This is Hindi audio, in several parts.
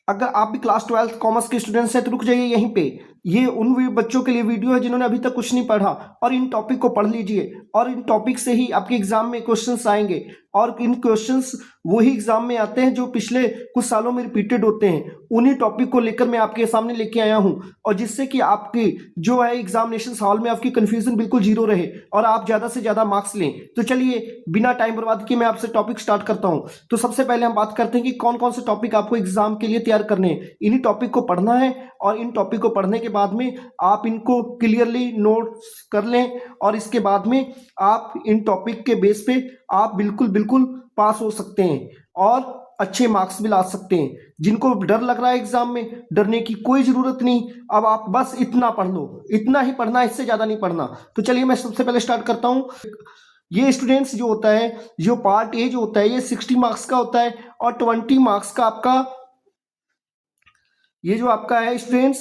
अगर आप भी क्लास 12 कॉमर्स के स्टूडेंट्स हैं तो रुक जाइए यहीं पे। ये उन बच्चों के लिए वीडियो है जिन्होंने अभी तक कुछ नहीं पढ़ा, और इन टॉपिक को पढ़ लीजिए, और इन टॉपिक से ही आपके एग्जाम में क्वेश्चंस आएंगे, और इन क्वेश्चंस वही एग्जाम में आते हैं जो पिछले कुछ सालों में रिपीटेड होते हैं। उन्हीं टॉपिक को लेकर मैं आपके सामने लेके आया हूं, और जिससे कि आपकी जो है एग्जामिनेशन हॉल में आपकी कंफ्यूजन बिल्कुल जीरो रहे और आप ज्यादा से ज्यादा मार्क्स लें। तो चलिए बिना टाइम बर्बाद किए मैं आपसे टॉपिक स्टार्ट करता हूं। तो सबसे पहले हम बात करते हैं कि कौन कौन से टॉपिक आपको एग्जाम के लिए तैयार करने हैं। इन्हीं टॉपिक को पढ़ना है, और इन टॉपिक को पढ़ने के बाद में आप इनको क्लियरली नोट्स कर लें, और इसके बाद में आप इन टॉपिक के बेस पे आप बिल्कुल बिल्कुल पास हो सकते हैं और अच्छे मार्क्स भी ला सकते हैं। जिनको डर लग रहा है एग्जाम में, डरने की कोई जरूरत नहीं। अब आप बस इतना पढ़ लो, इतना ही पढ़ना, इससे ज्यादा नहीं पढ़ना। तो चलिए मैं सबसे पहले स्टार्ट करता हूं। ये स्टूडेंट्स जो होता है, जो पार्ट ए जो होता है, ये 60 मार्क्स का होता है, और 20 मार्क्स का आपका ये जो आपका है स्टूडेंट्स,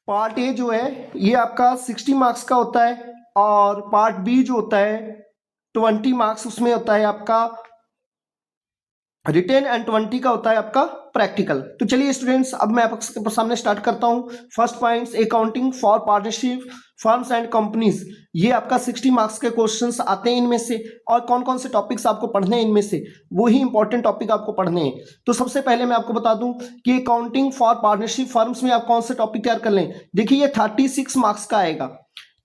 पार्ट ए जो है ये आपका 60 मार्क्स का होता है, और पार्ट बी जो होता है 20 मार्क्स उसमें होता है आपका रिटेन, एंड 20 का होता है आपका प्रैक्टिकल। तो चलिए स्टूडेंट्स, अब मैं आपके सामने स्टार्ट करता हूं। First points, accounting for partnership firms and companies. ये आपका 60 मार्क्स के क्वेश्चंस आते हैं इनमें से, और कौन कौन से टॉपिक्स आपको पढ़ने हैं इनमें से, वही इंपॉर्टेंट टॉपिक आपको पढ़ने हैं। तो सबसे पहले मैं आपको बता दूं कि अकाउंटिंग फॉर पार्टनरशिप फर्म्स में आप कौन से टॉपिक तैयार कर लें। देखिए ये 36 मार्क्स का आएगा,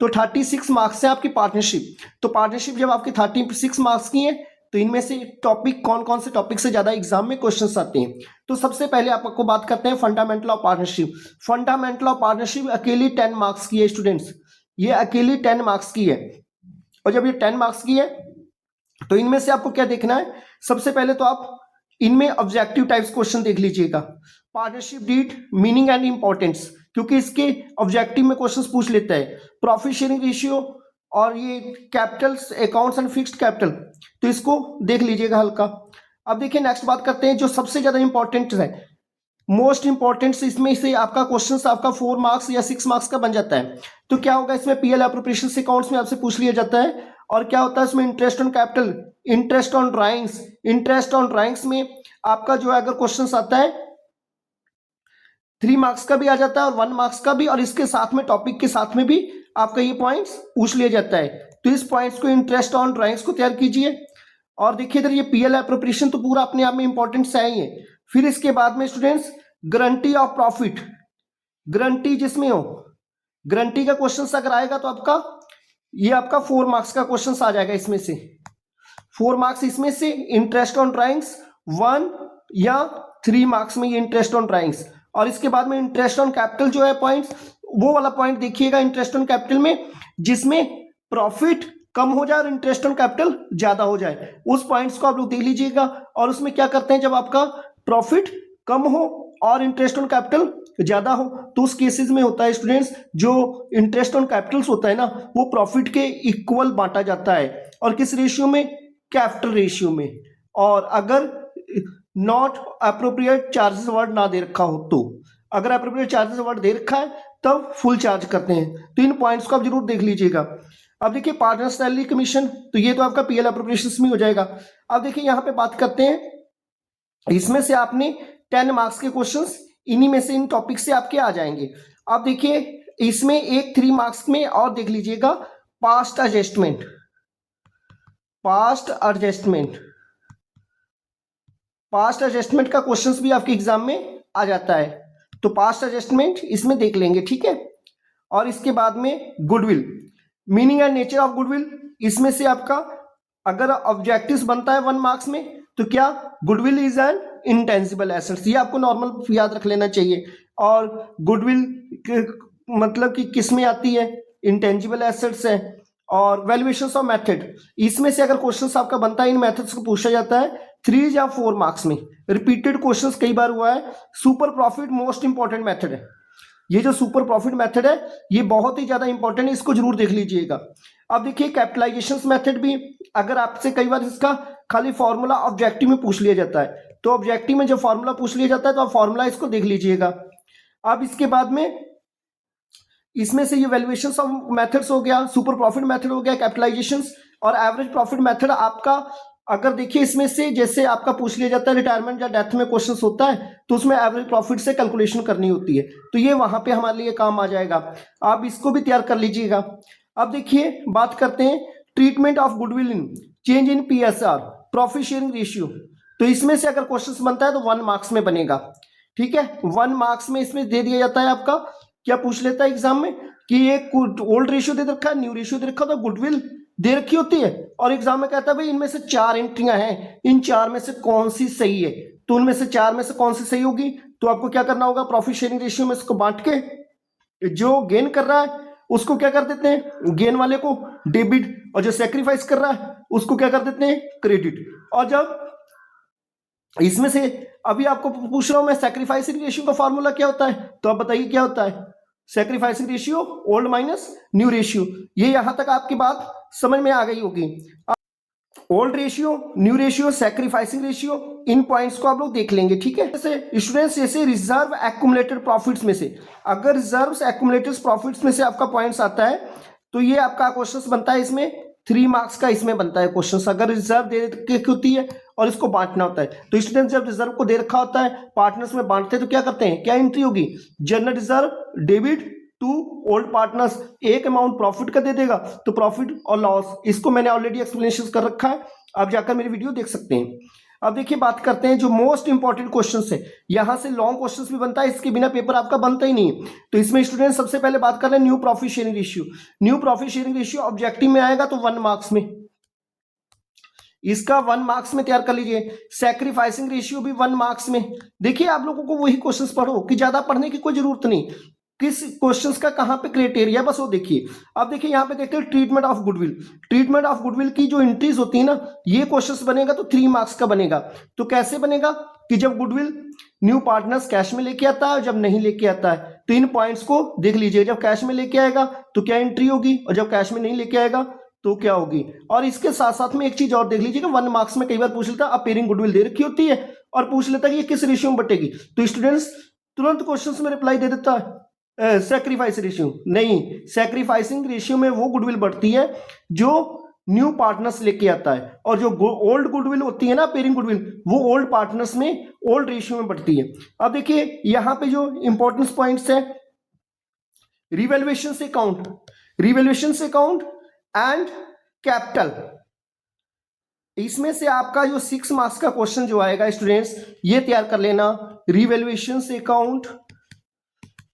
तो 36 मार्क्स है आपकी पार्टनरशिप। तो पार्टनरशिप जब आपकी 36 मार्क्स की है, तो इनमें से टॉपिक कौन कौन से टॉपिक से ज्यादा एग्जाम में क्वेश्चंस आते हैं। तो सबसे पहले आपको बात करते हैं fundamental of partnership. Fundamental of partnership अकेली 10 मार्क्स की है स्टूडेंट्स, ये अकेली 10 मार्क्स की है। और जब ये 10 मार्क्स की है, तो इनमें से आपको क्या देखना है, सबसे पहले तो आप इनमें ऑब्जेक्टिव टाइप्स क्वेश्चन देख लीजिएगा। Partnership deed, meaning and importance, क्योंकि इसके ऑब्जेक्टिव में क्वेश्चंस पूछ लेता है। प्रॉफिट शेयरिंग रेशियो, और ये Capitals, accounts and fixed capital, तो इसको देख लीजिएगा हल्का। अब देखिए नेक्स्ट बात करते हैं जो सबसे ज्यादा इंपॉर्टेंट है, मोस्ट इंपॉर्टेंट, इसमें से आपका क्वेश्चन आपका 4 मार्क्स या 6 मार्क्स का बन जाता है। तो क्या होगा इसमें, पीएल एप्रोप्रिएशन से अकाउंट्स में आपसे पूछ लिया जाता है। और क्या होता है इसमें, interest on capital, interest on drawings. Interest on drawings में आपका जो है अगर क्वेश्चन आता है 3 मार्क्स का भी आ जाता है और 1 मार्क्स का भी, और इसके साथ में टॉपिक के साथ में भी आपका ये पॉइंट्स पूछ लिया जाता है। तो इस पॉइंट्स को, इंटरेस्ट ऑन ड्राइंग्स को तैयार कीजिए। और देखिए इधर ये पीएल एप्रोप्रिएशन तो पूरा अपने आप में इंपॉर्टेंट है ही है। फिर इसके बाद में students guarantee of profit, guarantee जिसमें हो, गारंटी का क्वेश्चन अगर आएगा तो आपका ये आपका 4 मार्क्स का क्वेश्चन आ जाएगा इसमें से, 4 मार्क्स इसमें से। इंटरेस्ट ऑन ड्राइंग्स 1 या 3 मार्क्स में ये इंटरेस्ट ऑन ड्राइंग्स। और इसके बाद में इंटरेस्ट ऑन कैपिटल जो है पॉइंट्स, वो वाला पॉइंट देखिएगा इंटरेस्ट ऑन कैपिटल में, जिसमें प्रॉफिट कम हो जाए और इंटरेस्ट ऑन कैपिटल ज्यादा हो जाए, उस पॉइंट्स को आप लोग देख लीजिएगा। और उसमें क्या करते हैं, जब आपका प्रॉफिट कम हो और इंटरेस्ट ऑन कैपिटल ज्यादा हो, तो उस केसेस में होता है स्टूडेंट्स, जो इंटरेस्ट ऑन कैपिटल्स होता है ना, वो प्रॉफिट के इक्वल बांटा जाता है। और किस रेशियो में, कैपिटल रेशियो में। और अगर नॉट अप्रोप्रिएट चार्जेस वर्ड ना दे रखा हो, तो अगर अप्रोप्रिएट चार्जेस वर्ड दे रखा है तब फुल चार्ज करते हैं। तो इन पॉइंट्स को आप जरूर देख लीजिएगा। अब देखिए पार्टनर सैलरी कमीशन, तो ये तो आपका पीएल अप्रोप्रिएशंस में हो जाएगा। अब देखिए यहाँ पे बात करते हैं, इसमें से आपने 10 मार्क्स के क्वेश्चंस इन्हीं में से, इन टॉपिक से आपके आ जाएंगे। अब देखिए इसमें एक 3 मार्क्स में और देख लीजिएगा, past adjustment, past adjustment, past adjustment का क्वेश्चंस भी आपके एग्जाम में आ जाता है। तो पास्ट एडजस्टमेंट इसमें देख लेंगे, ठीक है। और इसके बाद में goodwill, meaning and nature of goodwill, इसमें से आपका अगर ऑब्जेक्टिव्स बनता है 1 मार्क्स में, तो क्या, goodwill is an intangible assets, ये आपको नॉर्मल याद रख लेना चाहिए। और गुडविल मतलब कि किस में आती है, इंटेंजिबल एसेट्स है। और वैल्यूएशंस ऑफ मेथड, इसमें से अगर क्वेश्चंस आपका बनता है, इन मेथड्स को पूछा जाता है 3 या 4 मार्क्स में। रिपीटेड क्वेश्चंस कई बार हुआ है। Super profit most important method है, ये जो सुपर प्रॉफिट मेथड है ये बहुत ही ज्यादा इंपॉर्टेंट है, इसको जरूर देख लीजिएगा। अब देखिए कैपिटलाइजेशन मेथड भी, अगर आपसे कई बार इसका खाली फॉर्मूला ऑब्जेक्टिव में पूछ लिया जाता है, तो ऑब्जेक्टिव में जब फॉर्मूला पूछ लिया जाता है तो आप फॉर्मूला इसको देख लीजिएगा। अब इसके बाद में इसमें से ये वैल्यूएशन ऑफ मेथड्स हो गया, सुपर प्रॉफिट मेथड हो गया, कैपिटलाइजेशन और एवरेज प्रॉफिट मेथड आपका अगर देखिए इसमें से जैसे आपका पूछ लिया जाता है रिटायरमेंट या डेथ में क्वेश्चंस होता है तो उसमें एवरेज प्रॉफिट से कैलकुलेशन करनी होती है, तो ये वहां पे हमारे लिए काम आ जाएगा। आप इसको भी तैयार कर लीजिएगा। अब देखिए बात करते हैं treatment of goodwill in change in PSR profit sharing ratio. तो इसमें से अगर क्वेश्चन बनता है तो 1 मार्क्स में बनेगा। ठीक है, 1 मार्क्स में इसमें दे दिया जाता है आपका, क्या पूछ लेता है एग्जाम में कि एक ओल्ड रेशियो दे रखा है, न्यू रेशियो दे रखा, तो गुडविल दे रखी होती है और एग्जाम में कहता है भाई इनमें से 4 एंट्रियां हैं, इन 4 में से कौन सी सही है, तो उनमें से 4 में से कौन सी सही होगी, तो आपको क्या करना होगा, प्रॉफिट शेयरिंग रेशियो में इसको बांट के जो गेन कर रहा है उसको क्या कर देते हैं, गेन वाले को डेबिट, और जो सेक्रीफाइस कर रहा है उसको क्या कर देते हैं, क्रेडिट। और जब इसमें से अभी आपको पूछ रहा हूं मैं सैक्रिफाइसिंग रेशियो का फॉर्मूला क्या होता है, तो आप बताइए क्या होता है, sacrificing ratio old minus new ratio. ये यहां तक आपकी बात समझ में आ गई होगी। Old ratio, new ratio, sacrificing ratio, इन पॉइंट्स को आप लोग देख लेंगे। ठीक है, जैसे स्टूडेंट्स जैसे रिजर्व एक्यूमुलेटेड प्रॉफिट्स में से, अगर रिजर्व एक्यूमुलेटेड प्रॉफिट्स में से आपका पॉइंट्स आता है तो ये आपका क्वेश्चन बनता है, इसमें 3 मार्क्स का इसमें बनता है क्वेश्चन। अगर रिजर्व दे रखी होती है और इसको बांटना होता है, तो स्टूडेंट जब रिजर्व को दे रखा होता है पार्टनर्स में बांटते हैं तो क्या करते हैं, क्या एंट्री होगी, general reserve debit to old partners, एक अमाउंट प्रॉफिट का दे देगा तो प्रॉफिट और लॉस, इसको मैंने ऑलरेडी एक्सप्लेनेशन कर रखा है, आप जाकर मेरी वीडियो देख सकते हैं। अब देखिए बात करते हैं जो मोस्ट इंपॉर्टेंट क्वेश्चन है, यहां से लॉन्ग क्वेश्चन भी बनता है, इसके बिना पेपर आपका बनता ही नहीं है। तो इसमें स्टूडेंट सबसे पहले बात कर रहे हैं new profit sharing ratio. New profit sharing ratio objective में आएगा तो 1 मार्क्स में, इसका 1 मार्क्स में तैयार कर लीजिए। सैक्रिफाइसिंग रेशियो भी 1 मार्क्स में। देखिए आप लोगों को वही क्वेश्चंस पढ़ो कि ज्यादा पढ़ने की कोई जरूरत नहीं, किस क्वेश्चंस का कहां पे क्राइटेरिया बस वो देखिए। अब देखिए यहां पे देखते हैं treatment of goodwill. Treatment of goodwill की जो एंट्रीज होती है ना, ये क्वेश्चंस बनेगा तो 3 मार्क्स का बनेगा। तो कैसे बनेगा कि जब गुडविल न्यू पार्टनर्स कैश में लेके आता है, जब नहीं लेके आता है, तो इन पॉइंट्स को देख लीजिए। जब कैश में लेके आएगा तो क्या एंट्री होगी, और जब कैश में नहीं लेके आएगा तो क्या होगी। और इसके साथ साथ में एक चीज और देख लीजिएगा, 1 मार्क्स में कई बार पूछ लेता है अपेयरिंग गुडविल दे रखी होती है और पूछ लेता है कि ये किस रेशियो में बटेगी, तो स्टूडेंट्स तुरंत क्वेश्चंस में रिप्लाई दे देता है सैक्रिफाइस रेशियो। नहीं, सैक्रिफाइसिंग रेशियो में वो गुडविल बढ़ती है जो न्यू पार्टनर्स लेके आता है, और जो ओल्ड गुडविल होती है ना पेयरिंग गुडविल, वो ओल्ड पार्टनर्स में ओल्ड रेशियो में बढ़ती है। अब देखिए यहां पे जो इंपॉर्टेंस पॉइंट्स है, रिवैल्यूएशन से अकाउंट, रिवैल्यूएशन से अकाउंट एंड कैपिटल, इसमें से आपका जो 6 मार्क्स का क्वेश्चन जो आएगा स्टूडेंट्स ये तैयार कर लेना, रिवैल्यूएशन से account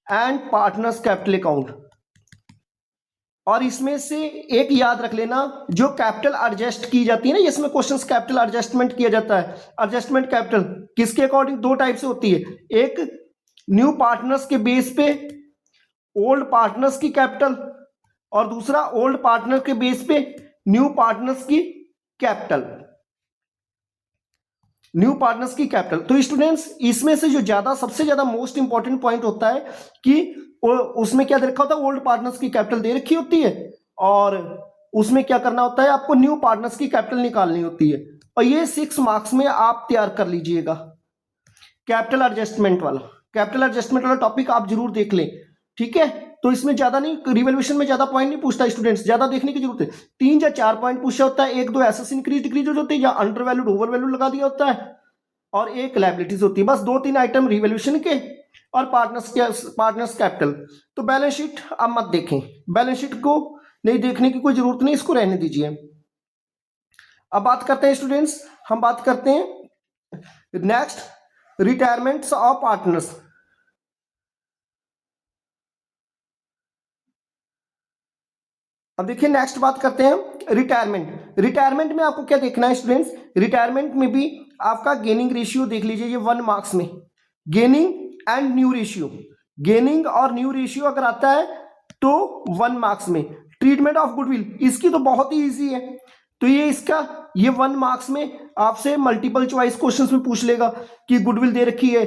and partners capital account. और इसमें से एक याद रख लेना, जो कैपिटल एडजस्ट की जाती है ना, इसमें क्वेश्चंस कैपिटल एडजस्टमेंट किया जाता है। एडजस्टमेंट कैपिटल किसके अकॉर्डिंग, 2 टाइप से होती है, एक न्यू पार्टनर्स के बेस पे ओल्ड पार्टनर्स की कैपिटल, और दूसरा ओल्ड पार्टनर के बेस पे न्यू पार्टनर्स की कैपिटल, न्यू पार्टनर्स की कैपिटल। तो स्टूडेंट्स इसमें से जो ज्यादा सबसे ज्यादा मोस्ट इंपॉर्टेंट पॉइंट होता है कि उसमें क्या दे रखा होता है, ओल्ड पार्टनर्स की कैपिटल दे रखी होती है, और उसमें क्या करना होता है, आपको न्यू पार्टनर्स की कैपिटल निकालनी होती है। और ये 6 मार्क्स में आप तैयार कर लीजिएगा। कैपिटल एडजस्टमेंट वाला, कैपिटल एडजस्टमेंट वाला टॉपिक आप जरूर देख लें। ठीक है, तो इसमें ज्यादा नहीं, रिवैल्यूएशन में ज्यादा पॉइंट नहीं पूछता स्टूडेंट्स, ज्यादा देखने की जरूरत है। 3 या 4 पॉइंट पूछा होता है, 1-2 एसेट इंक्रीज डिक्रीज होती है, या अंडर वैल्यूड ओवर वैल्यू लगा दिया होता है, और एक लायबिलिटीज होती है। बस 2-3 आइटम रिवैल्यूएशन के और पार्टनर्स कैपिटल। तो बैलेंस शीट आप मत देखें, बैलेंस शीट को नहीं देखने की कोई जरूरत नहीं, इसको रहने दीजिए। अब बात करते हैं स्टूडेंट्स, हम बात करते हैं नेक्स्ट रिटायरमेंट्स ऑफ पार्टनर्स। अब देखिए नेक्स्ट बात करते हैं रिटायरमेंट। रिटायरमेंट में आपको क्या देखना है स्टूडेंट्स, रिटायरमेंट में भी आपका गेनिंग रेशियो देख लीजिए, ये 1 मार्क्स में, gaining and new ratio, gaining और न्यू रेशियो अगर आता है तो 1 मार्क्स में। ट्रीटमेंट ऑफ गुडविल, इसकी तो बहुत ही इजी है, तो ये इसका ये 1 मार्क्स में आपसे मल्टीपल चॉइस क्वेश्चंस में पूछ लेगा कि गुडविल दे रखी है,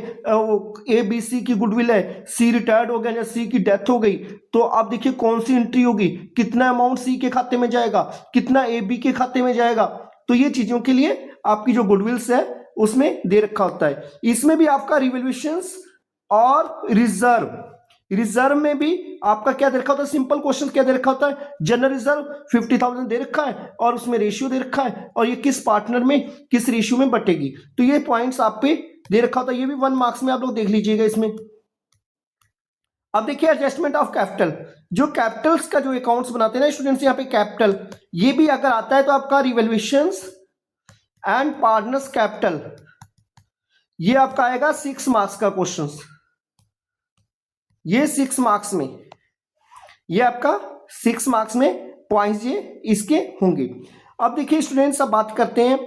ABC की गुडविल है, C रिटायर्ड हो गया या C की डेथ हो गई, तो आप देखिए कौन सी एंट्री होगी, कितना अमाउंट C के खाते में जाएगा, कितना AB के खाते में जाएगा। तो ये चीजों के लिए आपकी जो गुडविल्स है उसमें दे रखा होता है। इसमें भी आपका रिवैल्यूएशंस और रिजर्व, रिजर्व में भी आपका क्या दे रखा होता है, सिंपल क्वेश्चन क्या दे रखा होता है, जनरल रिजर्व 50,000 दे रखा है और उसमें रेशियो दे रखा है और ये किस पार्टनर में किस रेशियो में बटेगी, तो ये पॉइंट्स आप पे दे रखा होता है। ये भी 1 मार्क्स में आप लोग देख लीजिएगा इसमें। अब देखिए एडजस्टमेंट ऑफ कैपिटल, जो कैपिटल्स का जो अकाउंट्स बनाते हैं ना स्टूडेंट्स, यहाँ पे कैपिटल ये भी अगर आता है तो आपका रिवैल्यूएशंस एंड पार्टनर्स कैपिटल, ये आपका आएगा 6 मार्क्स का क्वेश्चन। ये 6 मार्क्स में, ये आपका 6 मार्क्स में पॉइंट्स ये इसके होंगे। अब देखिए स्टूडेंट्स, अब बात करते हैं,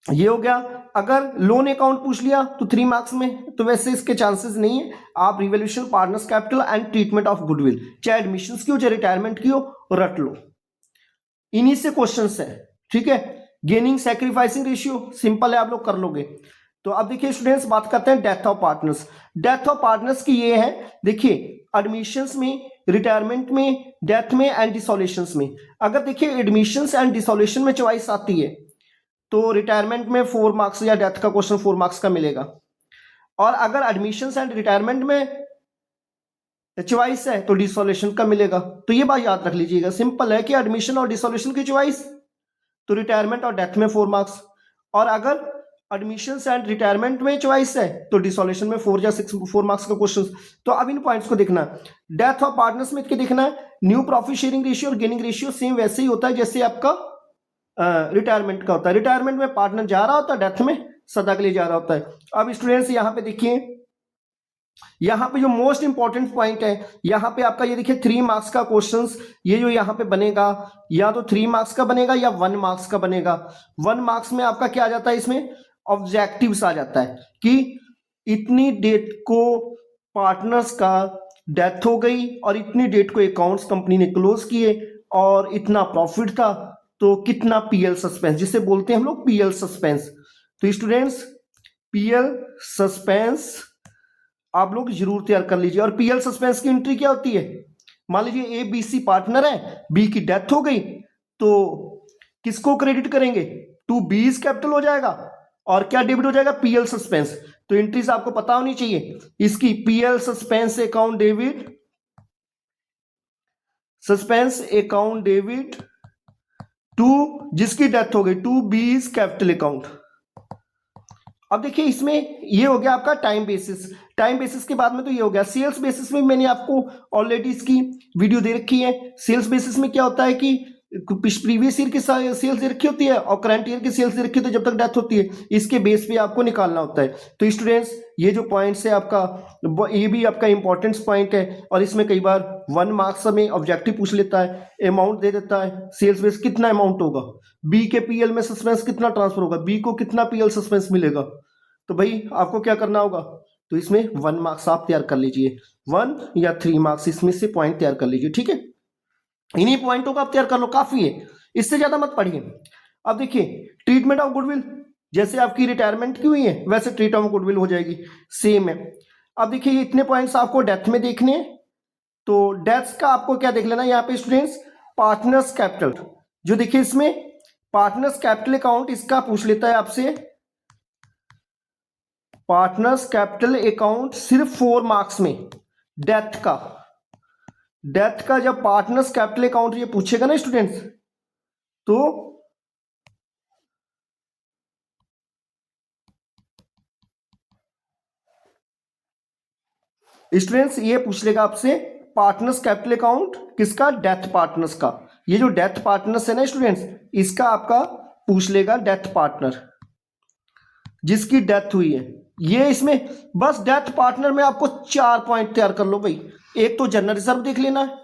ये हो गया। अगर लोन अकाउंट पूछ लिया तो 3 मार्क्स में, तो वैसे इसके चांसेस नहीं है। आप revaluation, partners capital and treatment of goodwill, चाहे एडमिशन की हो चाहे रिटायरमेंट की हो, रट लो, इन्हीं से क्वेश्चंस है। ठीक है, गेनिंग सैक्रिफाइसिंग रेशियो सिंपल है, आप लोग कर लोगे। तो अब देखिए स्टूडेंट्स, बात करते हैं death of partners. Death of partners की ये है, देखिए एडमिशंस में, रिटायरमेंट में, डेथ में एंड डिसोल्यूशंस में। अगर देखिए एडमिशंस एंड डिसोल्यूशन में चॉइस आती है तो रिटायरमेंट में 4 मार्क्स या डेथ का क्वेश्चन 4 मार्क्स का मिलेगा, और अगर एडमिशंस एंड रिटायरमेंट में चॉइस है तो डिसोल्यूशन का मिलेगा। तो ये बात याद रख लीजिएगा, सिंपल है कि एडमिशन और डिसोल्यूशन की चॉइस तो रिटायरमेंट और डेथ में 4 मार्क्स, और अगर एडमिशन एंड रिटायरमेंट में चॉइस है तो डिसोल्यूशन में 4 या 4 मार्क्स का क्वेश्चन। तो अब इन पॉइंट्स को देखना, डेथ ऑफ पार्टनर्स में क्या देखना है, न्यू प्रॉफिट शेयरिंग रेशियो और गेनिंग रेशियो सेम वैसे ही होता है जैसे आपका रिटायरमेंट का होता है। रिटायरमेंट में पार्टनर जा रहा होता है, डेथ में सदा के लिए जा रहा होता है। अब स्टूडेंट्स यहाँ पे देखिए, यहाँ पे जो मोस्ट इंपॉर्टेंट पॉइंट है, यहाँ पे आपका ये देखिए 3 मार्क्स का क्वेश्चंस, ये जो यहाँ पे बनेगा या तो 3 मार्क्स का बनेगा या 1 मार्क्स का बनेगा। 1 मार्क्स में आपका क्या आ जाता है, इसमें ऑब्जेक्टिव्स आ जाता है कि इतनी डेट को पार्टनर्स का डेथ हो गई और इतनी डेट को अकाउंट्स कंपनी ने क्लोज किए और इतना प्रॉफिट था, तो कितना पीएल सस्पेंस, जिसे बोलते हैं हम लोग पीएल सस्पेंस। तो स्टूडेंट्स पीएल सस्पेंस आप लोग जरूर तैयार कर लीजिए। और पीएल सस्पेंस की एंट्री क्या होती है, मान लीजिए ए बी सी पार्टनर है, बी की डेथ हो गई तो किसको क्रेडिट करेंगे, टू बीज कैपिटल हो जाएगा और क्या डेबिट हो जाएगा, पीएल सस्पेंस। तो एंट्रीज आपको पता होनी चाहिए इसकी, PL suspense account debit, suspense account debit to जिसकी डेथ हो गई, टू बीज कैपिटल अकाउंट। अब देखिए इसमें ये हो गया आपका टाइम बेसिस। टाइम बेसिस के बाद में तो ये हो गया सेल्स बेसिस में, मैंने आपको ऑलरेडी इसकी वीडियो दे रखी है। सेल्स बेसिस में क्या होता है कि प्रीवियस ईयर की सेल्स दे रखी होती है और करंट ईयर की सेल्स दे रखी होती है जब तक डेथ होती है, इसके बेस पे आपको निकालना होता है। तो स्टूडेंट्स ये जो पॉइंट्स है आपका, ये भी आपका इंपॉर्टेंट पॉइंट है और इसमें कई बार 1 मार्क्स में ऑब्जेक्टिव पूछ लेता है, अमाउंट दे देता है, सेल्स बेस कितना अमाउंट होगा, बी के पीएल में सस्पेंस कितना ट्रांसफर होगा, बी को कितना पीएल सस्पेंस मिलेगा, तो भाई आपको क्या करना होगा, तो इसमें 1 मार्क्स आप तैयार कर लीजिए, 1 या 3 मार्क्स इसमें से पॉइंट तैयार कर लीजिए। ठीक है, इन्हीं पॉइंटों का आप तैयार कर लो, काफी है, इससे ज्यादा मत पढ़िए। अब देखिए ट्रीटमेंट ऑफ गुडविल, जैसे आपकी रिटायरमेंट की हुई है वैसे ट्रीट ऑफ गुडविल हो जाएगी, सेम है। अब देखिए इतने पॉइंट्स आपको डेथ में देखने हैं, तो डेथ का आपको क्या देख लेना यहाँ पे स्टूडेंट्स, पार्टनर्स कैपिटल, जो देखिए इसमें पार्टनर्स कैपिटल अकाउंट, इसका पूछ लेता है आपसे पार्टनर्स कैपिटल अकाउंट सिर्फ 4 मार्क्स में, डेथ का जब पार्टनर्स कैपिटल अकाउंट ये पूछेगा ना स्टूडेंट्स, तो स्टूडेंट्स ये पूछ लेगा आपसे पार्टनर्स कैपिटल अकाउंट किसका, डेथ पार्टनर्स का। ये जो डेथ पार्टनर्स है ना स्टूडेंट्स, इसका आपका पूछ लेगा डेथ पार्टनर जिसकी डेथ हुई है। ये इसमें बस डेथ पार्टनर में आपको 4 पॉइंट तैयार कर लो भाई। एक तो जनरल रिजर्व देख लेना है,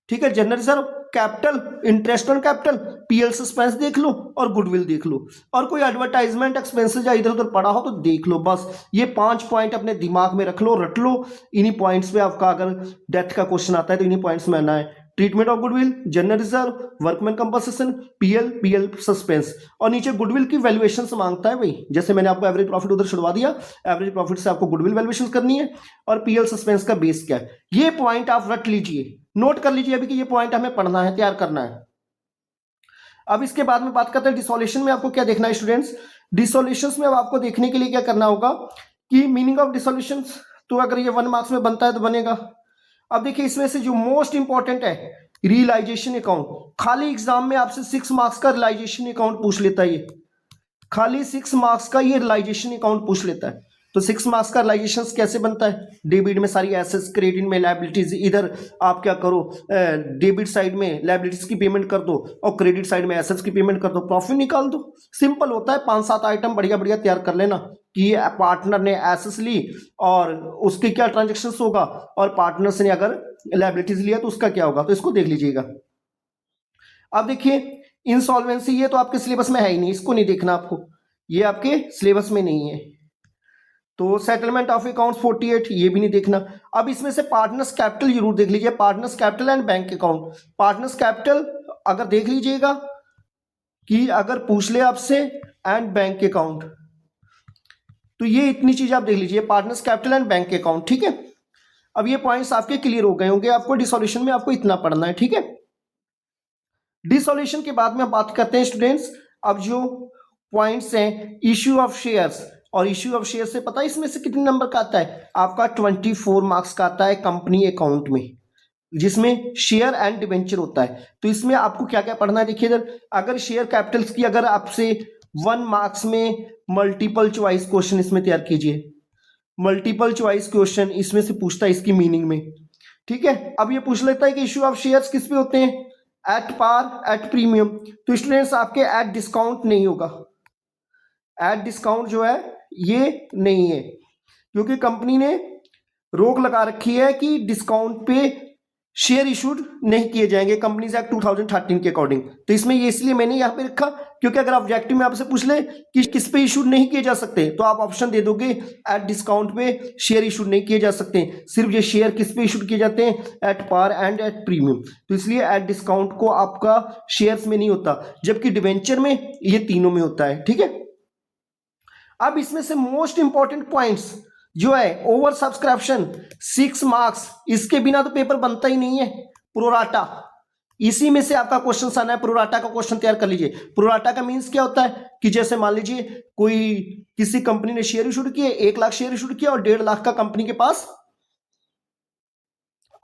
ठीक है, general reserve, capital, interest on capital, PL suspense देख लो और गुडविल देख लो, और कोई एडवर्टाइजमेंट एक्सपेंसेस या इधर उधर पड़ा हो तो देख लो। बस ये 5 पॉइंट अपने दिमाग में रख लो, रट लो। इन्हीं पॉइंट्स पे आपका अगर डेथ का क्वेश्चन आता है तो इन्हीं पॉइंट्स में आना है, treatment of goodwill, general reserve, workman compensation, PL suspense, और नीचे गुडविल की वैल्यूएशन से मांगता है भाई, जैसे मैंने आपको एवरेज प्रॉफिट उधर छुड़वा दिया, एवरेज प्रॉफिट से आपको गुडविल वैल्यूएशन करनी है और पीएल सस्पेंस का बेस क्या है। ये पॉइंट आप रट लीजिए, नोट कर लीजिए अभी कि ये पॉइंट हमें पढ़ना है, तैयार करना है। अब इसके बाद में बात करते हैं डिसोल्यूशन में आपको क्या देखना है स्टूडेंट्स। डिसोल्यूशन में अब आपको देखने के लिए क्या करना होगा कि मीनिंग ऑफ डिसोल्यूशन, तो अगर ये 1 मार्क्स में बनता है तो बनेगा। अब देखिए इसमें से जो मोस्ट इंपॉर्टेंट है रियलाइजेशन अकाउंट, खाली एग्जाम में आपसे 6 मार्क्स का रियलाइजेशन अकाउंट पूछ लेता है, ये खाली 6 मार्क्स का ये रियलाइजेशन अकाउंट पूछ लेता है। तो 6 मार्क्स का रियलाइजेशन कैसे बनता है, डेबिट में सारी एसेट्स, क्रेडिट में लायबिलिटीज, इधर आप क्या करो डेबिट साइड में लायबिलिटीज की पेमेंट कर दो और क्रेडिट साइड में एसेट्स की पेमेंट कर दो, प्रॉफिट निकाल दो। सिंपल होता है, 5-7 आइटम बढ़िया बढ़िया तैयार कर लेना कि पार्टनर ने एसेट्स ली और उसके क्या ट्रांजेक्शन होगा, और पार्टनर्स ने अगर लायबिलिटीज लिया तो उसका क्या होगा, तो इसको देख लीजिएगा। अब देखिए इंसॉल्वेंसी, ये तो आपके सिलेबस में है ही नहीं, इसको नहीं देखना आपको, ये आपके सिलेबस में नहीं है। तो सेटलमेंट ऑफ अकाउंट्स 48, ये भी नहीं देखना। अब इसमें से पार्टनर्स कैपिटल जरूर देख लीजिए, partners capital and bank account. Partners capital अगर देख लीजिएगा कि अगर पूछ ले आपसे एंड बैंक अकाउंट, तो ये इतनी चीज आप देख लीजिए, partners capital and bank account, ठीक है। अब ये पॉइंट्स आपके क्लियर हो गए होंगे, आपको डिसोल्यूशन में आपको इतना पढ़ना है, ठीक है। डिसोल्यूशन के बाद में हम बात करते हैं स्टूडेंट्स, अब जो पॉइंट्स हैं इश्यू ऑफ शेयर्स, और इश्यू ऑफ शेयर से पता है इसमें से कितने नंबर का आता है, आपका 24 मार्क्स का आता है कंपनी अकाउंट में, जिसमें शेयर एंड डिवेंचर होता है। तो इसमें आपको क्या क्या पढ़ना है, देखिए इधर अगर शेयर कैपिटल्स की अगर आपसे 1 मार्क्स में मल्टीपल चॉइस क्वेश्चन इसमें तैयार कीजिए, मल्टीपल चॉइस क्वेश्चन इसमें से पूछता है इसकी मीनिंग में, ठीक है। अब ये पूछ लेता है कि इश्यू ऑफ शेयर्स किस पे होते हैं, एट पार एट प्रीमियम, तो स्टूडेंट्स आपके एट डिस्काउंट नहीं होगा, एट डिस्काउंट जो है ये नहीं है, क्योंकि कंपनी ने रोक लगा रखी है कि डिस्काउंट पे शेयर इशूड नहीं किए जाएंगे कंपनीज एक्ट 2013 के अकॉर्डिंग। तो इसमें ये इसलिए मैंने यहाँ पे रखा क्योंकि अगर ऑब्जेक्टिव में आपसे पूछ ले कि किस पे इशूड नहीं किए जा सकते, तो आप ऑप्शन दे दोगे एट डिस्काउंट पे शेयर इशूड नहीं किए जा सकते, सिर्फ ये शेयर किस पे इशूड किए जाते हैं, at par and at premium. तो इसलिए एट डिस्काउंट को आपका शेयर्स में नहीं होता, जबकि डिवेंचर में ये तीनों में होता है, ठीक है। अब इसमें से मोस्ट इंपॉर्टेंट पॉइंट्स जो है ओवर सब्सक्रिप्शन 6 मार्क्स, इसके बिना तो पेपर बनता ही नहीं है। प्रोराटा, इसी में से आपका क्वेश्चन आना है, प्रोराटा का क्वेश्चन तैयार कर लीजिए। प्रोराटा का मींस क्या होता है कि जैसे मान लीजिए कोई किसी कंपनी ने शेयर इशू किए, 1 लाख शेयर इशू किया और 1.5 लाख का कंपनी के पास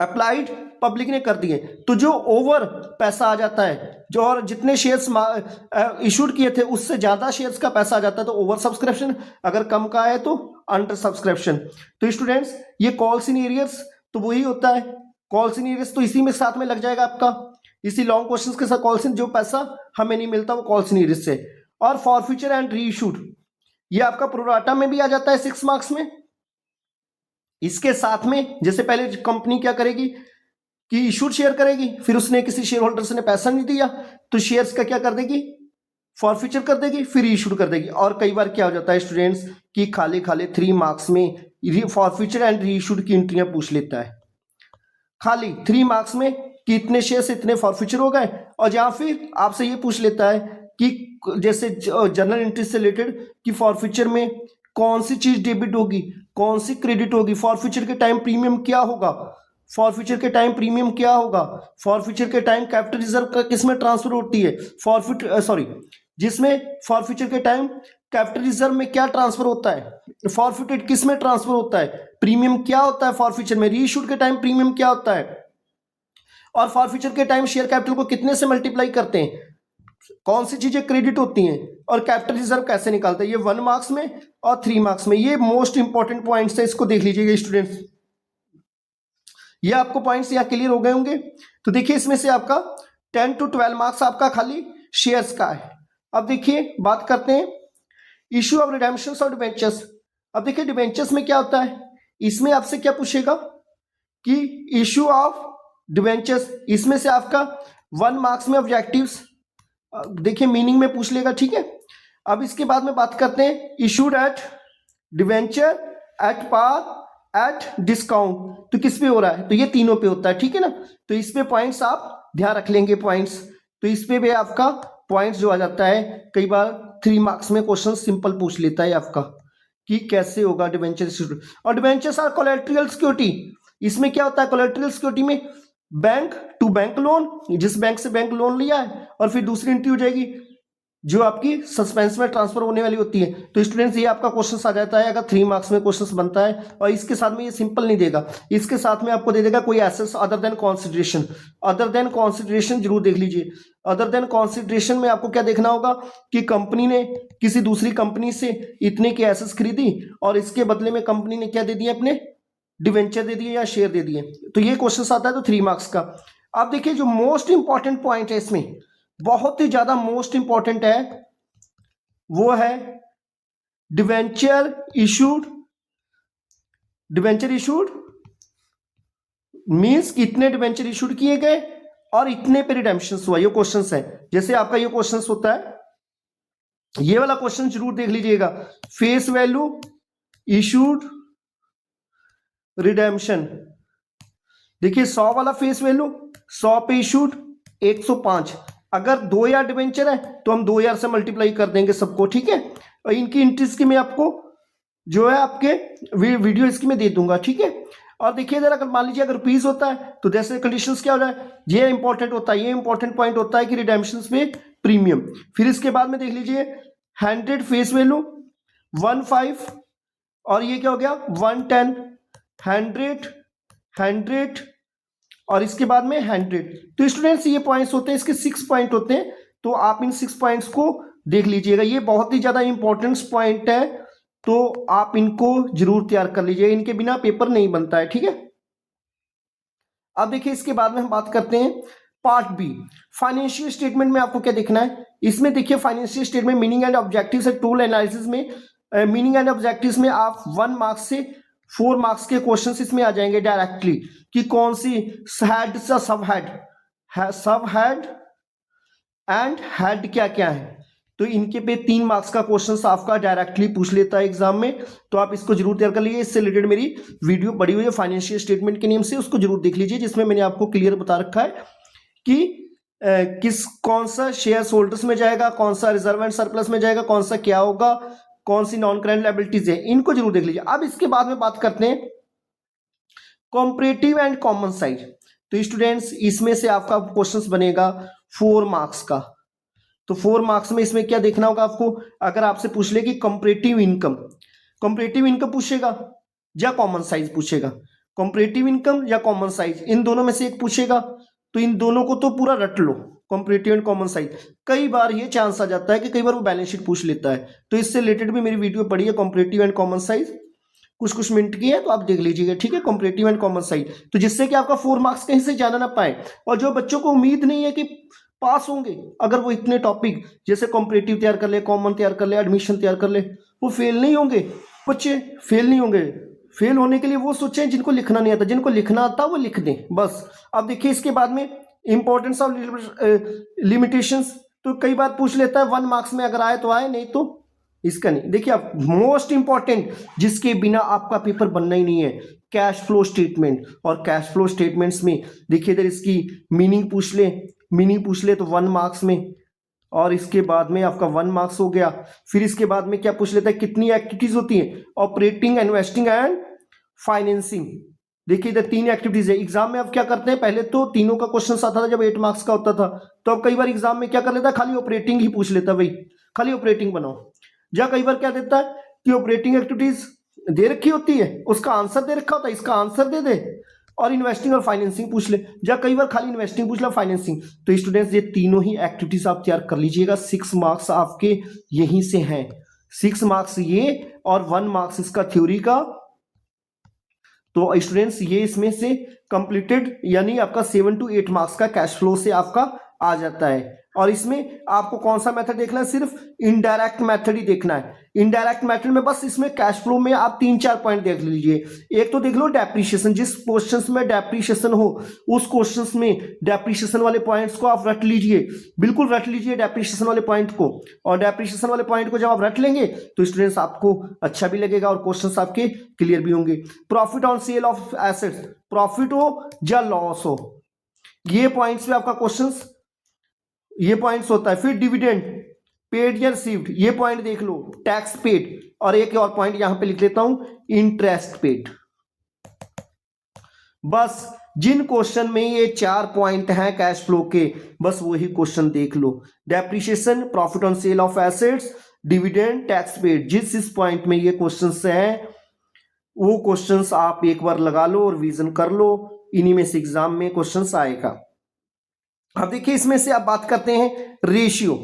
अप्लाइड पब्लिक ने कर दिए, तो जो ओवर पैसा आ जाता है, जो और जितने शेयर्स इशूड किए थे उससे ज्यादा शेयर्स का पैसा आ जाता है तो ओवर सब्सक्रिप्शन, अगर कम का है तो अंडर सब्सक्रिप्शन। तो स्टूडेंट्स ये कॉल्स इन एरियर्स तो वही होता है, कॉल्स इन एरियर्स तो इसी में साथ में लग जाएगा आपका, इसी लॉन्ग क्वेश्चन के साथ कॉल्स इन, जो पैसा हमें नहीं मिलता वो कॉल्स इन एरियर्स से। और फॉरफीचर एंड री इशूड ये आपका प्रोराटा में भी आ जाता है 6 मार्क्स में। इसके साथ में जैसे पहले कंपनी क्या करेगी कि इशूड शेयर करेगी, फिर उसने किसी शेयर होल्डर ने पैसा नहीं दिया तो शेयर्स का क्या कर देगी, फॉरफीचर कर देगी, फिर इशूड कर देगी। और कई बार क्या हो जाता है स्टूडेंट्स कि खाली खाली 3 मार्क्स में फॉरफीचर एंड री इशूड की एंट्रियां पूछ लेता है, खाली 3 मार्क्स में कि इतने शेयर से इतने फॉरफीचर हो गए, और या फिर आपसे ये पूछ लेता है कि जैसे जर्नल एंट्री से रिलेटेड कि फॉरफीचर में कौन सी चीज डेबिट होगी, कौन सी क्रेडिट होगी, फॉरफीचर के टाइम प्रीमियम क्या होगा, फॉरफीचर के टाइम प्रीमियम क्या होगा, फॉरफीचर के टाइम कैपिटल रिजर्व का किस में ट्रांसफर होती है, जिसमें फॉरफीचर के टाइम कैपिटल रिजर्व में क्या ट्रांसफर होता है, फॉरफिटेड किस में ट्रांसफर होता है, प्रीमियम क्या होता है फॉरफीचर में, रीइश्यूड के टाइम प्रीमियम क्या होता है, और फॉरफीचर के टाइम शेयर कैपिटल को कितने से मल्टीप्लाई करते हैं, कौन सी चीजें क्रेडिट होती हैं, और कैपिटल रिजर्व कैसे निकालते हैं। ये 1 मार्क्स में और 3 मार्क्स में, ये मोस्ट इंपॉर्टेंट पॉइंट्स है, इसको देख लीजिएगा स्टूडेंट्स। ये आपको पॉइंट्स यहाँ क्लियर हो गए होंगे। तो देखिए इसमें से आपका 10 to 12 मार्क्स आपका खाली शेयर्स का है। अब देखिए बात करते हैं इश्यू ऑफ रिडेम्पशंस और डिबेंचर्स। अब देखिए डिबेंचर्स में क्या होता है, इसमें आपसे क्या पूछेगा कि इश्यू ऑफ डिबेंचर्स, इसमें से आपका 1 मार्क्स में ऑब्जेक्टिव्स देखिए मीनिंग में पूछ लेगा, ठीक है। अब इसके बाद में बात करते हैं issued at debenture at par at discount, तो किस पे हो रहा है, तो ये तीनों पे होता है, ठीक है ना। तो इस पे पॉइंट्स आप ध्यान रख लेंगे पॉइंट्स, तो इस पे भी आपका पॉइंट्स जो आ जाता है, कई बार 3 मार्क्स में क्वेश्चन सिंपल पूछ लेता है आपका कि कैसे होगा डिवेंचर इशूड। और डिवेंचर्स आर कोलैटरल सिक्योरिटी, इसमें क्या होता है कोलैटरल सिक्योरिटी में बैंक टू बैंक लोन, जिस बैंक से बैंक लोन लिया है, और फिर दूसरी एंट्री हो जाएगी जो आपकी सस्पेंस में ट्रांसफर होने वाली होती है। तो स्टूडेंट्स ये आपका क्वेश्चन आ जाता है अगर 3 मार्क्स में क्वेश्चन बनता है। और इसके साथ में ये सिंपल नहीं देगा, इसके साथ में आपको दे देगा कोई assets other than consideration. Other than consideration जरूर देख लीजिए। अदर देन कंसीडरेशन में आपको क्या देखना होगा कि कंपनी ने किसी दूसरी कंपनी से इतने की एसेट्स खरीदी और इसके बदले में कंपनी ने क्या दे दिया, अपने डिवेंचर दे दिए या शेयर दे दिए। तो ये क्वेश्चन आता है तो 3 मार्क्स का। अब देखिए जो मोस्ट इंपॉर्टेंट पॉइंट है इसमें, बहुत ही ज्यादा मोस्ट इंपॉर्टेंट है, वो है debenture issued. Debenture issued means कितने डिवेंचर इशूड किए गए और इतने पे रिडेम्पशन हुआ। ये क्वेश्चन है, जैसे आपका ये क्वेश्चन होता है, ये वाला क्वेश्चन जरूर देख लीजिएगा। फेस वैल्यू इशूड रिडेम्पशन, देखिए 100 वाला फेस वैल्यू, 100 पे इशूड 105। अगर 2000 डिवेंचर है तो हम 2000 से मल्टीप्लाई कर देंगे सबको, ठीक है। और इनकी इंट्रीज की मैं आपको जो है आपके वीडियो इसकी मैं दे दूंगा, ठीक है। और देखिए जरा अगर मान लीजिए अगर रुपीज होता है तो जैसे कंडीशंस क्या हो जाए, ये इंपॉर्टेंट होता है, ये इंपॉर्टेंट पॉइंट होता है कि रिडेम्पशन पे प्रीमियम। फिर इसके बाद में देख लीजिए 100 फेस वैल्यू 15 और ये क्या हो गया 110, 100 और इसके बाद में 100। तो स्टूडेंट्स ये पॉइंट्स होते हैं, इसके 6 पॉइंट होते हैं। तो आप इन 6 पॉइंट्स को देख लीजिएगा, ये बहुत ही ज्यादा इंपॉर्टेंट पॉइंट है, तो आप इनको जरूर तैयार कर लीजिए, इनके बिना पेपर नहीं बनता है, ठीक है। अब देखिए इसके बाद में हम बात करते हैं पार्ट बी, फाइनेंशियल स्टेटमेंट में आपको क्या देखना है। इसमें देखिए financial statement meaning and objectives है। टूल एनालिसिस में मीनिंग एंड ऑब्जेक्टिव्स में आप 1 मार्क्स से 4 मार्क्स के क्वेश्चंस इसमें आ जाएंगे डायरेक्टली, कि कौन सी हेड सा सब हेड एंड हेड क्या क्या है। तो इनके पे 3 मार्क्स का क्वेश्चन आपका डायरेक्टली पूछ लेता है एग्जाम में, तो आप इसको जरूर तैयार कर लीजिए। इससे रिलेटेड मेरी वीडियो बड़ी हुई है फाइनेंशियल स्टेटमेंट के नियम से, उसको जरूर देख लीजिए, जिसमें मैंने आपको क्लियर बता रखा है कि कौन सा शेयर होल्डर्स में जाएगा, कौन सा रिजर्व एंड सरप्लस में जाएगा, कौन सा क्या होगा, कौन सी नॉन करेंट लायबिलिटीज है, इनको जरूर देख लीजिए। अब इसके बाद में बात करते हैं कॉम्परेटिव एंड कॉमन साइज। तो स्टूडेंट्स इसमें से आपका क्वेश्चन बनेगा 4 मार्क्स का। तो 4 मार्क्स में इसमें क्या देखना होगा आपको, अगर आपसे पूछ ले कि कंपैरेटिव इनकम पूछेगा या कॉमन साइज पूछेगा, कंपैरेटिव इनकम या कॉमन साइज, इन दोनों में से एक पूछेगा, तो इन दोनों को तो पूरा रट लो, कंपैरेटिव एंड कॉमन साइज। कई बार ये चांस आ जाता है कि कई बार वो बैलेंस शीट पूछ लेता है, तो इससे रिलेटेड भी मेरी वीडियो पड़ी है कंपैरेटिव एंड कॉमन साइज, कुछ मिनट की है, तो आप देख लीजिएगा, ठीक है। कंपैरेटिव एंड कॉमन साइज, तो जिससे कि आपका 4 मार्क्स कहीं से जाना ना पाए। और जो बच्चों को उम्मीद नहीं है कि पास होंगे, अगर वो इतने टॉपिक जैसे कॉम्परेटिव तैयार कर ले, कॉमन तैयार कर ले, एडमिशन तैयार कर ले, वो फेल नहीं होंगे बच्चे, फेल नहीं होंगे। फेल होने के लिए वो सोचें जिनको लिखना नहीं आता, जिनको लिखना आता वो लिख दें बस। अब देखिए इसके बाद में इंपॉर्टेंस ऑफ लिमिटेशंस, तो कई बार पूछ लेता है 1 मार्क्स में, अगर आए तो आए, नहीं तो इसका नहीं। देखिए आप मोस्ट इंपॉर्टेंट जिसके बिना आपका पेपर बनना ही नहीं है, कैश फ्लो स्टेटमेंट। और कैश फ्लो स्टेटमेंट्स में देखिए इधर इसकी मीनिंग पूछ ले तो 1 मार्क्स में, और इसके बाद में आपका 1 मार्क्स हो गया। फिर इसके बाद में क्या पूछ लेता है, कितनी एक्टिविटीज होती हैं, ऑपरेटिंग, इन्वेस्टिंग एंड फाइनेंसिंग। देखिए इधर 3 एक्टिविटीज है। एग्जाम में अब क्या करते हैं, पहले तो तीनों का क्वेश्चन आता था जब 8 मार्क्स का होता था, तो अब कई बार एग्जाम में क्या कर लेता है, खाली ऑपरेटिंग ही पूछ लेता है, भाई खाली ऑपरेटिंग बनाओ। या कई बार क्या देता है कि ऑपरेटिंग एक्टिविटीज दे रखी होती है, उसका आंसर दे रखा होता है, इसका आंसर दे दे, और इन्वेस्टिंग और फाइनेंसिंग पूछ ले, या कई बार खाली इन्वेस्टिंग पूछ ले, फाइनेंसिंग। तो स्टूडेंट्स ये तीनों ही एक्टिविटीज आप तैयार कर लीजिएगा, 6 मार्क्स आपके यहीं से हैं, 6 मार्क्स ये और 1 मार्क्स इसका थ्योरी का। तो स्टूडेंट्स ये इसमें से कंप्लीटेड, यानी आपका 7 to 8 मार्क्स का कैश फ्लो से आपका आ जाता है। और इसमें आपको कौन सा मेथड देखना है, सिर्फ इनडायरेक्ट मेथड ही देखना है। इनडायरेक्ट मेथड में बस इसमें कैश फ्लो में आप 3-4 पॉइंट देख लीजिए। एक तो देख लो डेप्रीशिएशन, जिस क्वेश्चंस में डेप्रीशिएशन हो उस क्वेश्चंस में डेप्रीशिएशन वाले पॉइंट्स को आप रट लीजिए, बिल्कुल रट लीजिए डेप्रीशिएशन वाले पॉइंट को। और डेप्रीशिएशन वाले पॉइंट को जब आप रट लेंगे तो स्टूडेंट्स आपको अच्छा भी लगेगा और क्वेश्चंस आपके क्लियर भी होंगे। Profit on sale of assets, profit हो या लॉस हो, ये पॉइंट्स पे आपका क्वेश्चंस, ये पॉइंट्स होता है। फिर डिविडेंड पेड या रिसीव्ड, ये पॉइंट देख लो, टैक्स पेड, और एक और पॉइंट यहां पे लिख लेता हूं, इंटरेस्ट पेड। बस जिन क्वेश्चन में ये 4 पॉइंट हैं कैश फ्लो के, बस वही क्वेश्चन देख लो। Depreciation, profit on sale of assets, dividend, tax paid, जिस पॉइंट में ये क्वेश्चंस हैं वो क्वेश्चंस आप एक बार लगा लो और रिवीजन कर लो, इन्हीं में से एग्जाम में क्वेश्चंस आएगा। अब देखिए इसमें से आप बात करते हैं रेशियो।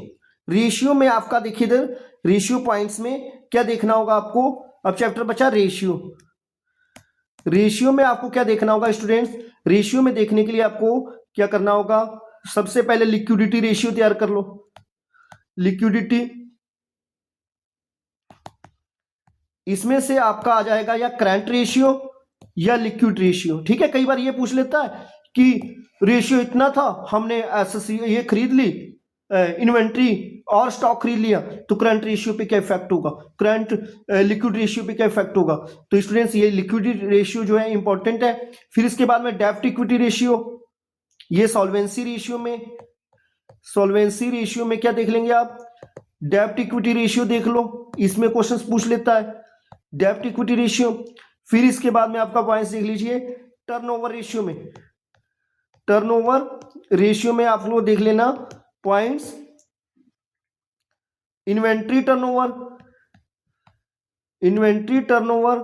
रेशियो में आपका देखिए इधर रेशियो पॉइंट्स में क्या देखना होगा आपको। अब चैप्टर बचा रेशियो। रेशियो में आपको क्या देखना होगा स्टूडेंट्स, रेशियो में देखने के लिए आपको क्या करना होगा, सबसे पहले लिक्विडिटी रेशियो तैयार कर लो। लिक्विडिटी, इसमें से आपका आ जाएगा या करंट रेशियो या लिक्विड रेशियो। ठीक है, कई बार ये पूछ लेता है कि रेशियो इतना था, हमने एसएससी ये खरीद ली, इन्वेंट्री और स्टॉक खरीद लिया, तो करंट रेशियो पे क्या इफेक्ट होगा, करंट लिक्विड रेशियो पे क्या इफेक्ट होगा। तो स्टूडेंट्स ये लिक्विड रेशियो जो है इंपॉर्टेंट है। फिर इसके बाद में डेब्ट इक्विटी रेशियो, ये सॉल्वेंसी रेशियो में, सॉल्वेंसी रेशियो में क्या देख लेंगे आप, डेब्ट इक्विटी रेशियो देख लो, इसमें क्वेश्चंस पूछ लेता है डेब्ट इक्विटी रेशियो। फिर इसके बाद में आपका पॉइंट्स देख लीजिए टर्नओवर रेशियो में, टर्नओवर रेशियो में आप लोग देख लेना points, inventory turnover, inventory turnover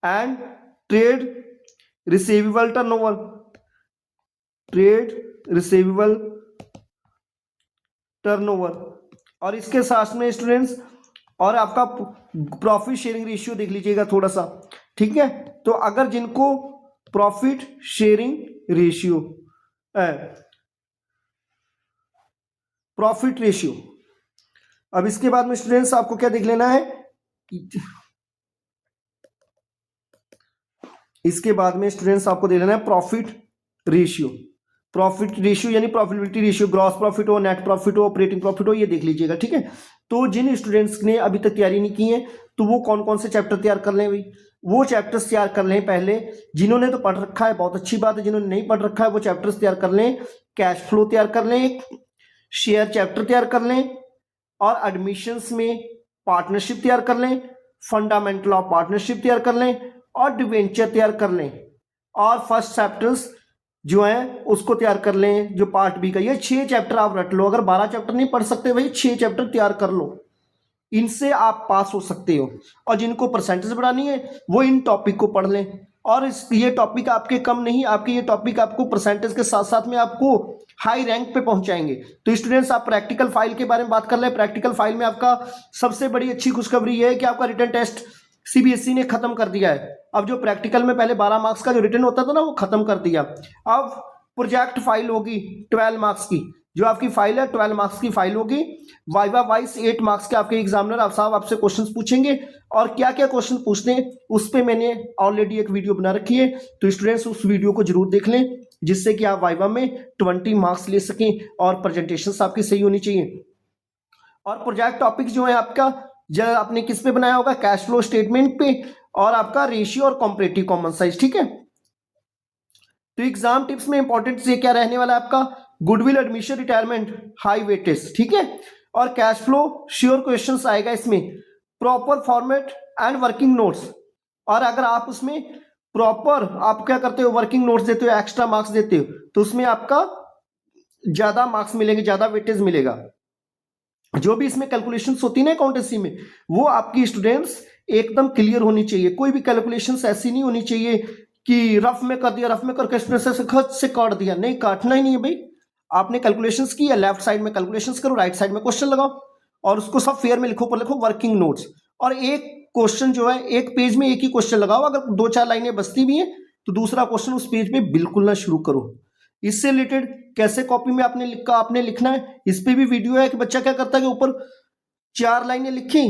and trade receivable turnover, trade receivable turnover. और इसके साथ में स्टूडेंट्स और आपका प्रॉफिट शेयरिंग रेशियो देख लीजिएगा थोड़ा सा। ठीक है, तो अगर जिनको profit sharing ratio, profit ratio, अब इसके बाद में स्टूडेंट्स आपको क्या देख लेना है, इसके बाद में स्टूडेंट्स आपको देख लेना है प्रॉफिट रेशियो। प्रॉफिट रेशियो यानी प्रॉफिटेबिलिटी रेशियो, ग्रॉस प्रॉफिट हो, नेट प्रॉफिट हो, ऑपरेटिंग प्रॉफिट हो, ये देख लीजिएगा। ठीक है, तो जिन स्टूडेंट्स ने अभी तक तैयारी नहीं की है तो वो कौन कौन से चैप्टर तैयार कर लें भाई, वो चैप्टर्स तैयार कर लें पहले। जिन्होंने तो पढ़ रखा है बहुत अच्छी बात है, जिन्होंने नहीं पढ़ रखा है वो चैप्टर्स तैयार कर लें, कैश फ्लो तैयार कर लें, शेयर चैप्टर तैयार कर लें, और एडमिशंस में पार्टनरशिप तैयार कर लें, फंडामेंटल ऑफ पार्टनरशिप तैयार कर लें, और डिवेंचर तैयार कर लें, और फर्स्ट चैप्टर्स जो है उसको तैयार कर लें जो पार्ट बी का। ये 6 चैप्टर आप रट लो, अगर 12 चैप्टर नहीं पढ़ सकते भाई 6 चैप्टर तैयार कर लो, इनसे आप पास हो सकते हो। और जिनको परसेंटेज बढ़ानी है वो इन टॉपिक को पढ़ लें, और ये टॉपिक आपके कम नहीं, आपके ये टॉपिक आपको परसेंटेज के साथ साथ में आपको हाई रैंक पे पहुंचाएंगे। तो स्टूडेंट्स आप प्रैक्टिकल फाइल के बारे में बात कर लें। प्रैक्टिकल फाइल में आपका सबसे बड़ी अच्छी खुशखबरी ये है कि आपका रिटन टेस्ट सीबीएसई ने खत्म कर दिया है। अब जो प्रैक्टिकल में पहले 12 मार्क्स का जो रिटन होता था ना वो खत्म कर दिया। अब प्रोजेक्ट फाइल होगी 12 मार्क्स की, जो आपकी फाइल है 12 मार्क्स की फाइल होगी। वाइवा वाइज 8 मार्क्स के आपके एग्जामिनर आप साहब आपसे क्वेश्चंस पूछेंगे, और क्या क्या क्वेश्चन पूछते हैं उस पे मैंने ऑलरेडी एक वीडियो बना रखी है, तो स्टूडेंट्स उस वीडियो को जरूर देख लें, जिससे कि आप वाइवा में 20 मार्क्स ले सकें और प्रेजेंटेशन आपकी सही होनी चाहिए। और प्रोजेक्ट टॉपिक जो है आपका जब आपने किस पे बनाया होगा, कैश फ्लो स्टेटमेंट पे, और आपका रेशियो और कॉम्परेटिव कॉमन साइज। ठीक है, तो एग्जाम टिप्स में इंपॉर्टेंट से क्या रहने वाला है आपका, goodwill, admission, retirement, high weightage. ठीक है, और कैश फ्लो श्योर क्वेश्चंस आएगा इसमें, proper format and working notes. और अगर आप उसमें प्रॉपर आप क्या करते हो, वर्किंग नोट्स देते हो, एक्स्ट्रा मार्क्स देते हो, तो उसमें आपका ज्यादा मार्क्स मिलेंगे, ज्यादा वेटेज मिलेगा। जो भी इसमें कैलकुलेशंस होती है ना अकाउंटेंसी में, वो आपकी स्टूडेंट्स एकदम क्लियर होनी चाहिए। कोई भी कैलकुलेशंस ऐसी नहीं होनी चाहिए कि रफ में कर दिया, रफ में करके स्टूडेंट्स से खर्च से काट दिया, नहीं काटना ही नहीं है भाई। आपने कैलकुलेशंस की है, लेफ्ट साइड में कैलकुलेशंस करो, राइट साइड में क्वेश्चन लगाओ, और उसको सब फेयर में लिखो, पर लिखो वर्किंग नोट्स। और एक क्वेश्चन जो है एक पेज में एक ही क्वेश्चन लगाओ, अगर 2-4 लाइनें बचती भी हैं तो दूसरा क्वेश्चन उस पेज पे बिल्कुल ना शुरू करो। इससे रिलेटेड कैसे कॉपी में आपने लिखना है, इस पे भी वीडियो है कि बच्चा क्या करता है कि ऊपर 4 लाइनें लिखी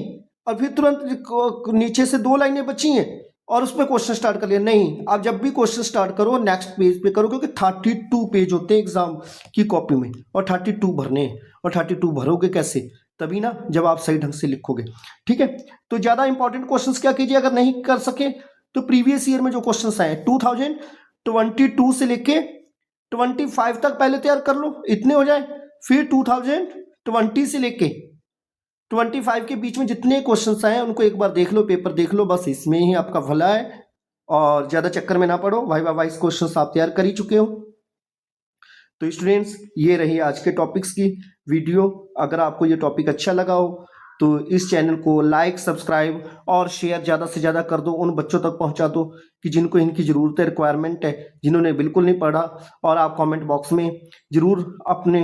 और फिर तुरंत नीचे से 2 लाइनें बची हैं और उस पर क्वेश्चन स्टार्ट कर लिया। नहीं, आप जब भी क्वेश्चन स्टार्ट करो नेक्स्ट पेज पे करो, क्योंकि 32 पेज होते हैं एग्जाम की कॉपी में, और 32 भरने हैं, और 32 भरोगे कैसे, तभी ना जब आप सही ढंग से लिखोगे। ठीक है, तो ज्यादा इंपॉर्टेंट क्वेश्चंस क्या कीजिए, अगर नहीं कर सके तो प्रीवियस ईयर में जो क्वेश्चंस आए 2022 से लेके 25 तक पहले तैयार कर लो, इतने हो जाए। फिर 2020 से लेके 25 के बीच में जितने क्वेश्चंस आए उनको एक बार देख लो, पेपर देख लो, बस इसमें ही आपका भला है। और ज़्यादा चक्कर में ना पड़ो, वाइवा वाइज क्वेश्चन आप तैयार कर ही चुके हो। तो स्टूडेंट्स ये रही आज के टॉपिक्स की वीडियो। अगर आपको ये टॉपिक अच्छा लगा हो तो इस चैनल को लाइक, सब्सक्राइब और शेयर ज़्यादा से ज़्यादा कर दो, उन बच्चों तक पहुंचा दो कि जिनको इनकी ज़रूरत है, रिक्वायरमेंट है, जिन्होंने बिल्कुल नहीं पढ़ा। और आप कमेंट बॉक्स में ज़रूर अपने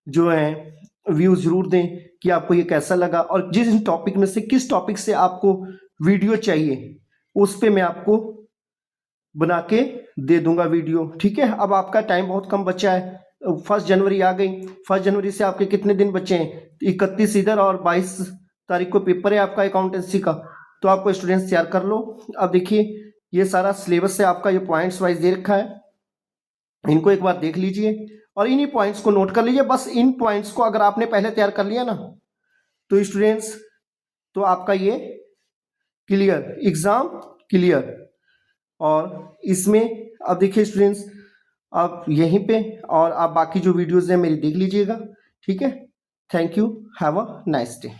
जो है व्यूज़ ज़रूर दें कि आपको ये कैसा लगा और जिस टॉपिक में से किस टॉपिक से आपको वीडियो चाहिए उस पर मैं आपको बना के दे दूंगा वीडियो। ठीक है, अब आपका टाइम बहुत कम बचा है, 1 जनवरी आ गई। 1 जनवरी से आपके कितने दिन बचे हैं? 31 इधर और 22 तारीख को पेपर है आपका अकाउंटेंसी का, तो आपको स्टूडेंट्स तैयार कर लो। अब देखिए ये सारा सिलेबस है आपका, ये पॉइंट्स वाइज दे रखा है, इनको एक बार देख लीजिए और इन्हीं पॉइंट्स को नोट कर लीजिए। बस इन पॉइंट्स को अगर आपने पहले तैयार कर लिया ना तो स्टूडेंट्स तो आपका ये क्लियर, एग्जाम क्लियर। और इसमें अब देखिए स्टूडेंट्स, आप यहीं पे और आप बाकी जो वीडियोस हैं मेरी देख लीजिएगा। ठीक है, thank you, have a nice day.